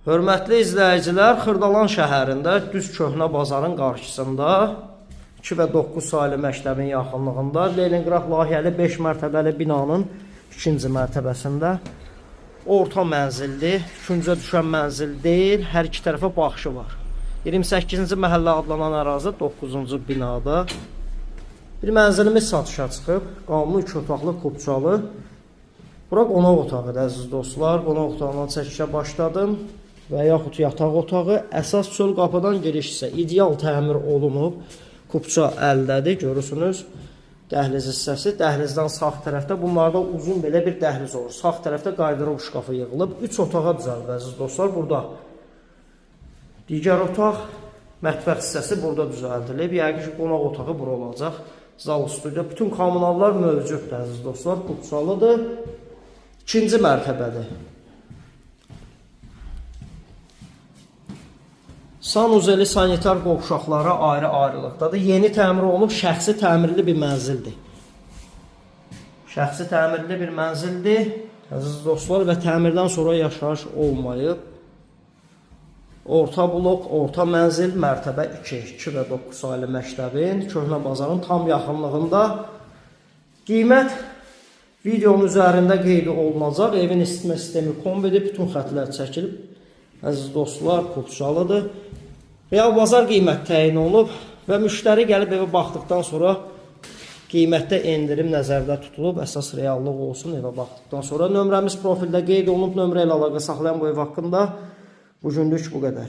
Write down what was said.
Hörmətli izləyicilər, Xırdalan şəhərində düz köhnə bazarın qarşısında 2 və 9 saylı məktəbin yaxınlığında Leningrad layihəli 5 mərtəbəli binanın 2-ci mərtəbəsində orta mənzilli, 2-cə düşən mənzil deyil, hər iki tərəfə baxışı var. 28-ci məhəllə adlanan ərazi 9-cu binada bir mənzilimiz satışa çıxıb, qanunlu 2 otaqlı kubçalı. Bura qonaq otağıdır əziz dostlar, qonaq otağından çəkişə başladım və yaxud yataq otağı. Əsas çöl qapıdan giriş isə ideal təmir olunub, kubça əldədir, görürsünüz. Dəhliz hissəsi, dəhlizdən sağ tərəfdə bunlarda uzun belə bir dəhliz olur. Sağ tərəfdə qaydırov şkafı yığılıb, 3 otağa düzəlib əziz dostlar. Burada digər otaq, mətbəx hissəsi burada düzəldilib. Yəqin ki, qonaq otağı bura olacaq. Zal studiya, bütün kommunallar mövcuddur əziz dostlar, kubçalıdır. 2-ci mərtəbədir. Sanuzeli sanitar qovşaqları ayrı-ayrılıqdadır. Yeni təmir olunub, şəxsi təmirli bir mənzildir. Şəxsi təmirli bir mənzildir, əziz dostlar, və təmirdən sonra yaşayış olmayıb. Orta blok, orta mənzil, mərtəbə 2 və 9 saylı məktəbin, köhnə bazarın tam yaxınlığında. Qiymət videonun üzərində qeyd olunacaq. Evin isitmə sistemi kombidi, bütün xətlər çəkilib. Əziz dostlar, kubçalıdır. Real bazar qiymət təyin olunub və müştəri gəlib evə baxdıqdan sonra qiymətdə endirim nəzərdə tutulub. Əsas reallıq olsun evə baxdıqdan sonra. Nömrəmiz profildə qeyd olunub. Nömrə ilə əlaqə saxlayan bu ev haqqında bugünlük bu qədər.